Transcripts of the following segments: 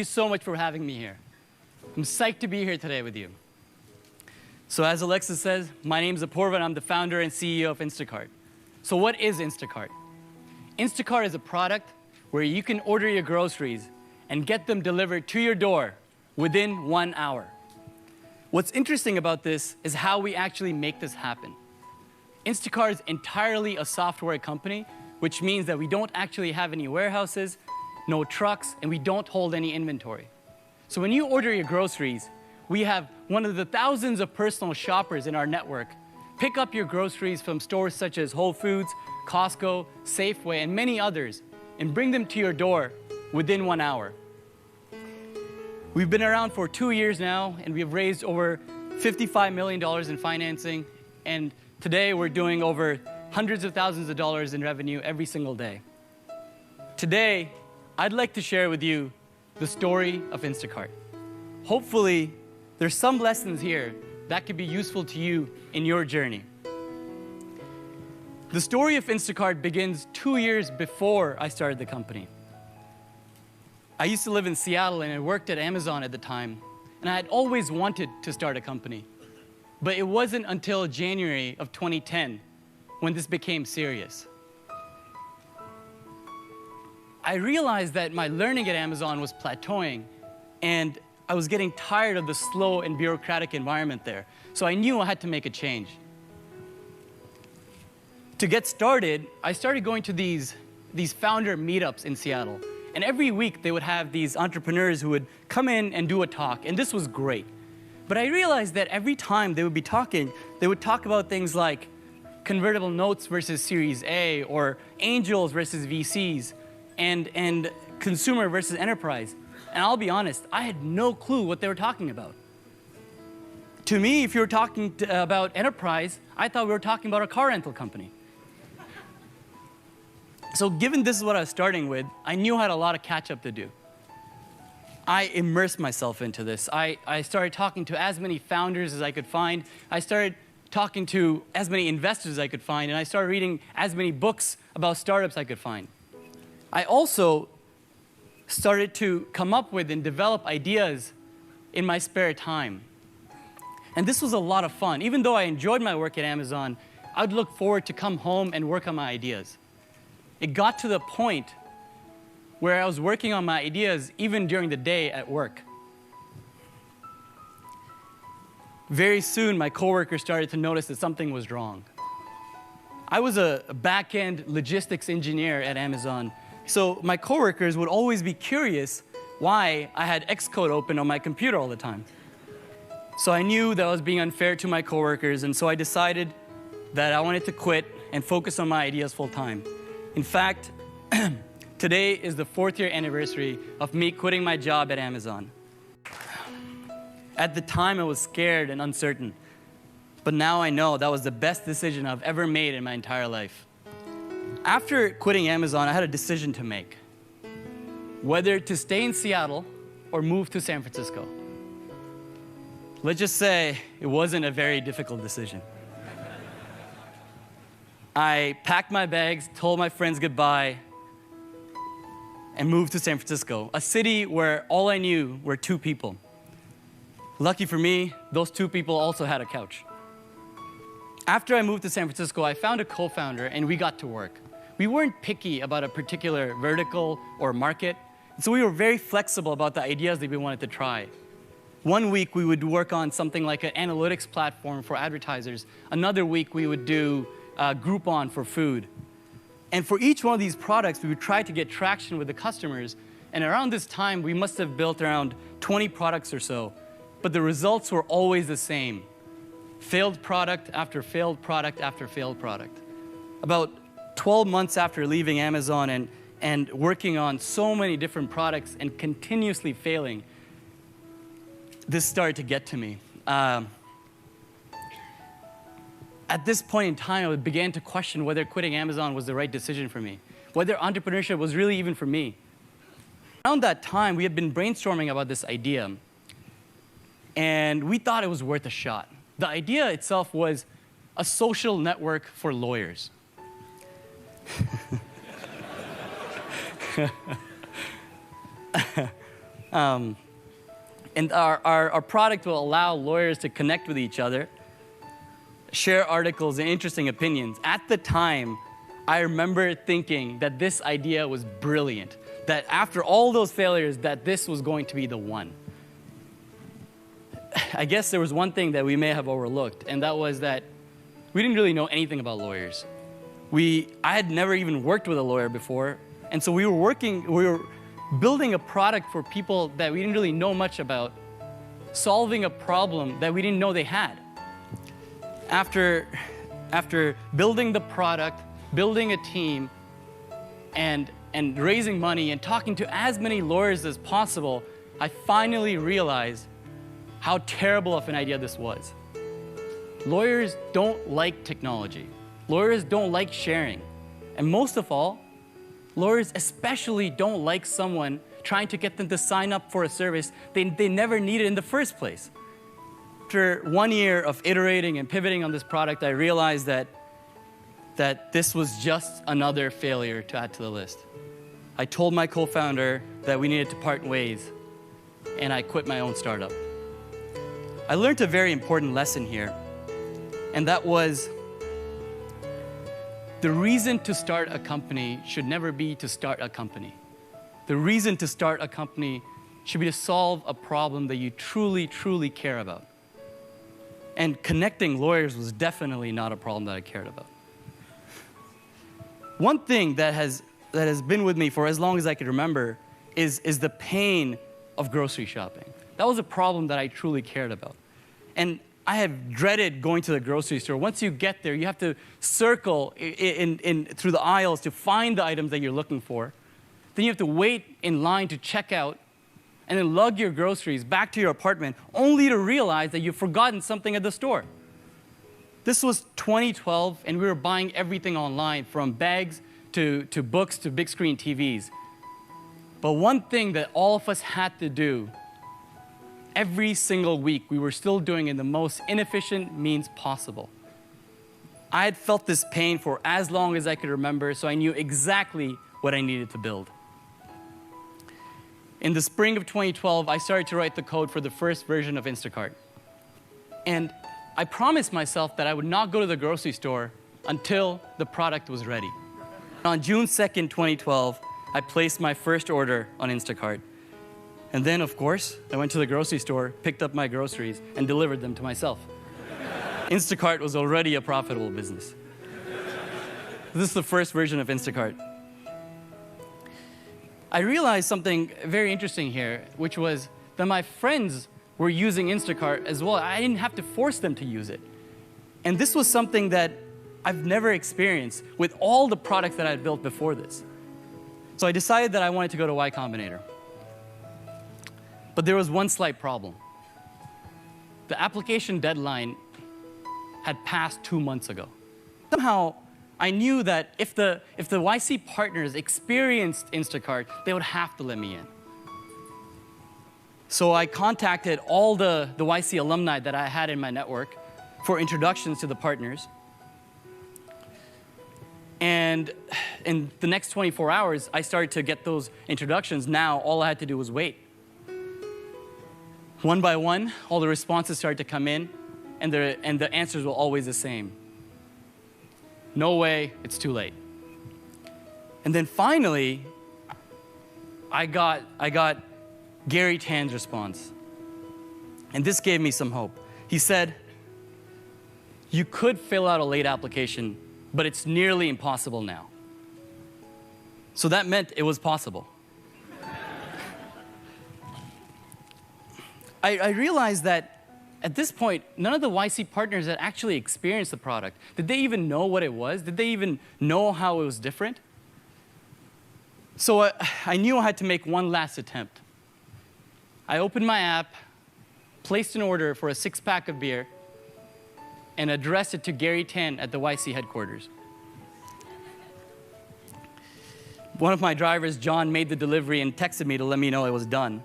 you so much for having me here. I'm psyched to be here today with you. So as Alexa says, my name is Apoorva, and I'm the founder and CEO of Instacart. So what is Instacart? Instacart is a product where you can order your groceries and get them delivered to your door within 1 hour. What's interesting about this is how we actually make this happen. Instacart is entirely a software company, which means that we don't actually have any warehouses, no trucks, and we don't hold any inventory. So when you order your groceries, we have one of the thousands of personal shoppers in our network pick up your groceries from stores such as Whole Foods, Costco, Safeway, and many others, and bring them to your door within 1 hour. We've been around for 2 years now, and we've raised over $55 million in financing, and today we're doing over hundreds of thousands of dollars in revenue every single day. Today, I'd like to share with you the story of Instacart. Hopefully, there's some lessons here that could be useful to you in your journey. The story of Instacart begins 2 years before I started the company. I used to live in Seattle, and I worked at Amazon at the time, and I had always wanted to start a company. But it wasn't until January of 2010 when this became serious. I realized that my learning at Amazon was plateauing, and I was getting tired of the slow and bureaucratic environment there. So I knew I had to make a change. To get started, I started going to these founder meetups in Seattle. And every week they would have these entrepreneurs who would come in and do a talk, and this was great. But I realized that every time they would be talking, they would talk about things like convertible notes versus Series A, or angels versus VCs, and consumer versus enterprise. And I'll be honest, I had no clue what they were talking about. To me, if you were talking about enterprise, I thought we were talking about a car rental company. So given this is what I was starting with, I knew I had a lot of catch-up to do. I immersed myself into this. I started talking to as many founders as I could find. I started talking to as many investors as I could find, and I started reading as many books about startups I could find. I also started to come up with and develop ideas in my spare time. And this was a lot of fun. Even though I enjoyed my work at Amazon, I would look forward to come home and work on my ideas. It got to the point where I was working on my ideas even during the day at work. Very soon, my coworkers started to notice that something was wrong. I was a back-end logistics engineer at Amazon, so my coworkers would always be curious why I had Xcode open on my computer all the time. So I knew that I was being unfair to my coworkers, and so I decided that I wanted to quit and focus on my ideas full time. In fact, today is the 4th year anniversary of me quitting my job at Amazon. At the time, I was scared and uncertain, but now I know that was the best decision I've ever made in my entire life. After quitting Amazon, I had a decision to make, whether to stay in Seattle or move to San Francisco. Let's just say it wasn't a very difficult decision. I packed my bags, told my friends goodbye, and moved to San Francisco, a city where all I knew were 2 people. Lucky for me, those 2 people also had a couch. After I moved to San Francisco, I found a co-founder, and we got to work. We weren't picky about a particular vertical or market, so we were very flexible about the ideas that we wanted to try. One week, we would work on something like an analytics platform for advertisers. Another week, we would do Groupon for food. And for each one of these products, we would try to get traction with the customers. And around this time, we must have built around 20 products or so. But the results were always the same. Failed product after failed product after failed product. About 12 months after leaving Amazon and working on so many different products and continuously failing, this started to get to me. At this point in time, I began to question whether quitting Amazon was the right decision for me, whether entrepreneurship was really even for me. Around that time, we had been brainstorming about this idea, and we thought it was worth a shot. The idea itself was a social network for lawyers. And our product will allow lawyers to connect with each other, share articles and interesting opinions. At the time, I remember thinking that this idea was brilliant, that after all those failures, that this was going to be the one. I guess there was one thing that we may have overlooked, and that was that we didn't really know anything about lawyers. I had never even worked with a lawyer before, and so we were building a product for people that we didn't really know much about, solving a problem that we didn't know they had. After building the product, building a team, and raising money and talking to as many lawyers as possible, I finally realized how terrible of an idea this was. Lawyers don't like technology. Lawyers don't like sharing. And most of all, lawyers especially don't like someone trying to get them to sign up for a service they never needed in the first place. After 1 year of iterating and pivoting on this product, I realized that this was just another failure to add to the list. I told my co-founder that we needed to part ways, and I quit my own startup. I learned a very important lesson here, and that was the reason to start a company should never be to start a company. The reason to start a company should be to solve a problem that you truly, truly care about. And connecting lawyers was definitely not a problem that I cared about. One thing that has been with me for as long as I can remember is the pain of grocery shopping. That was a problem that I truly cared about. And I have dreaded going to the grocery store. Once you get there, you have to circle through the aisles to find the items that you're looking for. Then you have to wait in line to check out, and then lug your groceries back to your apartment, only to realize that you've forgotten something at the store. This was 2012, and we were buying everything online, from bags to books to big screen TVs. But one thing that all of us had to do every single week, we were still doing in the most inefficient means possible. I had felt this pain for as long as I could remember, so I knew exactly what I needed to build. In the spring of 2012, I started to write the code for the first version of Instacart. And I promised myself that I would not go to the grocery store until the product was ready. On June 2nd, 2012, I placed my first order on Instacart. And then, of course, I went to the grocery store, picked up my groceries, and delivered them to myself. Instacart was already a profitable business. This is the first version of Instacart. I realized something very interesting here, which was that my friends were using Instacart as well. I didn't have to force them to use it. And this was something that I've never experienced with all the products that I had built before this. So I decided that I wanted to go to Y Combinator. But there was one slight problem. The application deadline had passed 2 months ago. Somehow, I knew that if the YC partners experienced Instacart, they would have to let me in. So I contacted all the YC alumni that I had in my network for introductions to the partners. And in the next 24 hours, I started to get those introductions. Now, all I had to do was wait. One by one, all the responses started to come in, and the answers were always the same. No way, it's too late. And then finally, I got Gary Tan's response. And this gave me some hope. He said, "You could fill out a late application, but it's nearly impossible now." So that meant it was possible. I realized that at this point, none of the YC partners had actually experienced the product. Did they even know what it was? Did they even know how it was different? So I knew I had to make one last attempt. I opened my app, placed an order for a 6-pack of beer, and addressed it to Gary Tan at the YC headquarters. One of my drivers, John, made the delivery and texted me to let me know it was done.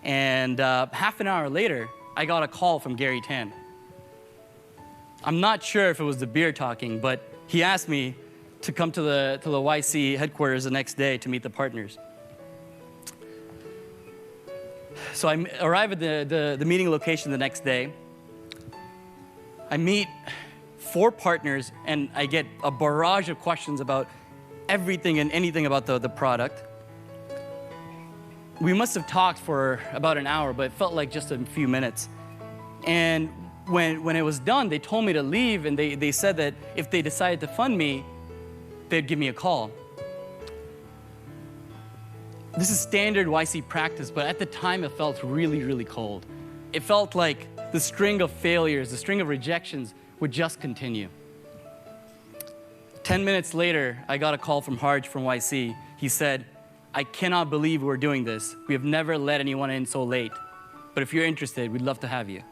And half an hour later, I got a call from Gary Tan. I'm not sure if it was the beer talking, but he asked me to come to the YC headquarters the next day to meet the partners. So I arrive at the meeting location the next day. I meet 4 partners, and I get a barrage of questions about everything and anything about the product. We must have talked for about an hour, but it felt like just a few minutes. And when it was done, they told me to leave, and they said that if they decided to fund me, they'd give me a call. This is standard YC practice, but at the time it felt really, really cold. It felt like the string of failures, the string of rejections would just continue. 10 minutes later, I got a call from Harj from YC. He said, "I cannot believe we're doing this. We have never let anyone in so late. But if you're interested, we'd love to have you."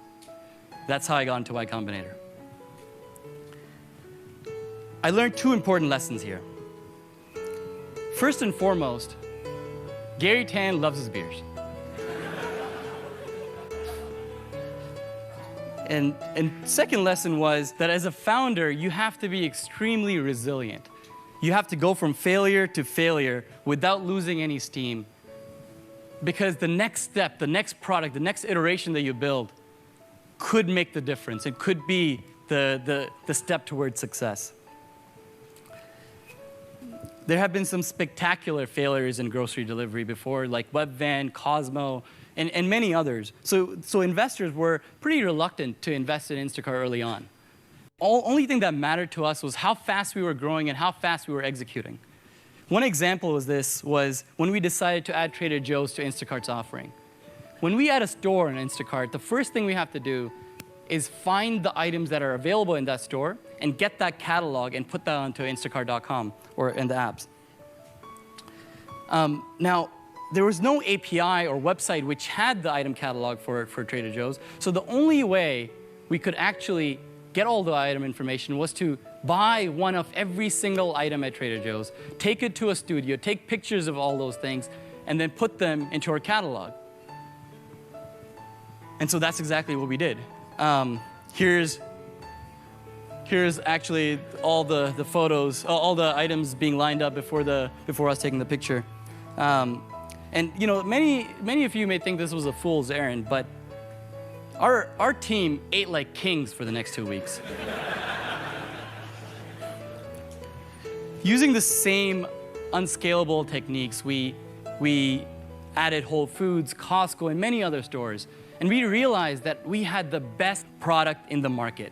That's how I got into Y Combinator. I learned 2 important lessons here. First and foremost, Gary Tan loves his beers. And second lesson was that as a founder, you have to be extremely resilient. You have to go from failure to failure without losing any steam. Because the next step, the next product, the next iteration that you build could make the difference. It could be the step towards success. There have been some spectacular failures in grocery delivery before, like Webvan, Cosmo, and many others. So investors were pretty reluctant to invest in Instacart early on. Only thing that mattered to us was how fast we were growing and how fast we were executing. One example of this was when we decided to add Trader Joe's to Instacart's offering. When we add a store on Instacart, the first thing we have to do is find the items that are available in that store and get that catalog and put that onto Instacart.com or in the apps. Now, there was no API or website which had the item catalog for Trader Joe's, so the only way we could actually get all the item information was to buy one of every single item at Trader Joe's, take it to a studio, take pictures of all those things, and then put them into our catalog. And so that's exactly what we did. Here's actually all the photos, all the items being lined up before us taking the picture. And you know, many of you may think this was a fool's errand, but our team ate like kings for the next 2 weeks. Using the same unscalable techniques, we added Whole Foods, Costco, and many other stores. And we realized that we had the best product in the market.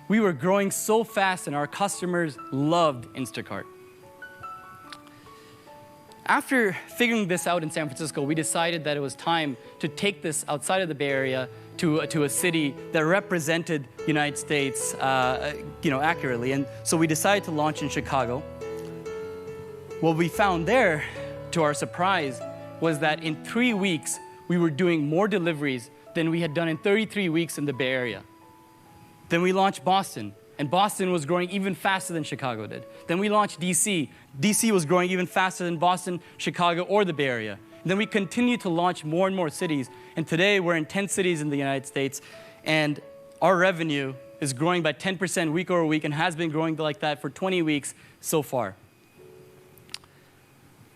We were growing so fast and our customers loved Instacart. After figuring this out in San Francisco, we decided that it was time to take this outside of the Bay Area to a city that represented the United States accurately. And so we decided to launch in Chicago. What we found there, to our surprise, was that in 3 weeks, we were doing more deliveries than we had done in 33 weeks in the Bay Area. Then we launched Boston, and Boston was growing even faster than Chicago did. Then we launched DC. DC was growing even faster than Boston, Chicago, or the Bay Area. And then we continued to launch more and more cities, and today we're in 10 cities in the United States, and our revenue is growing by 10% week over week and has been growing like that for 20 weeks so far.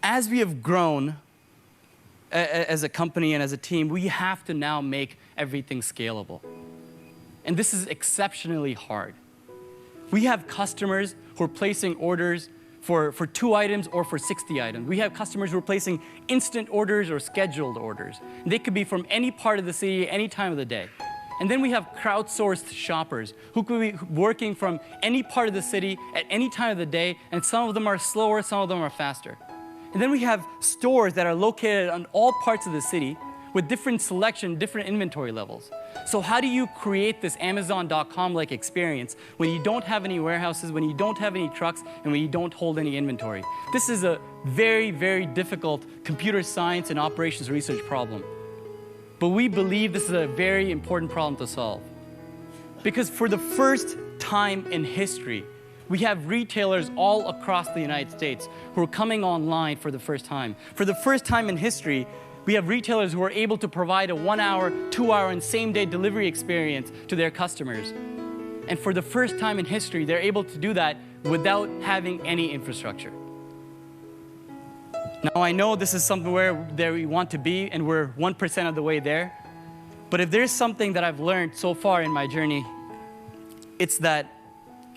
As we have grown as a company and as a team, we have to now make everything scalable. And this is exceptionally hard. We have customers who are placing orders for 2 items or for 60 items. We have customers who are placing instant orders or scheduled orders. And they could be from any part of the city, any time of the day. And then we have crowdsourced shoppers who could be working from any part of the city at any time of the day, and some of them are slower, some of them are faster. And then we have stores that are located on all parts of the city with different selection, different inventory levels. So how do you create this Amazon.com-like experience when you don't have any warehouses, when you don't have any trucks, and when you don't hold any inventory? This is a very, very difficult computer science and operations research problem. But we believe this is a very important problem to solve. Because for the first time in history, we have retailers all across the United States who are coming online for the first time. For the first time in history, we have retailers who are able to provide a 1-hour, 2-hour, and same-day delivery experience to their customers. And for the first time in history, they're able to do that without having any infrastructure. Now, I know this is somewhere that we want to be, and we're 1% of the way there. But if there's something that I've learned so far in my journey, it's that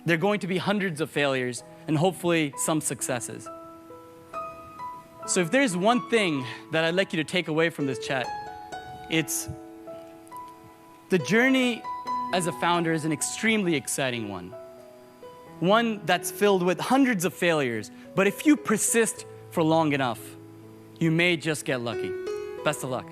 there are going to be hundreds of failures and hopefully some successes. So if there's one thing that I'd like you to take away from this chat, it's the journey as a founder is an extremely exciting one. One that's filled with hundreds of failures, but if you persist for long enough, you may just get lucky. Best of luck.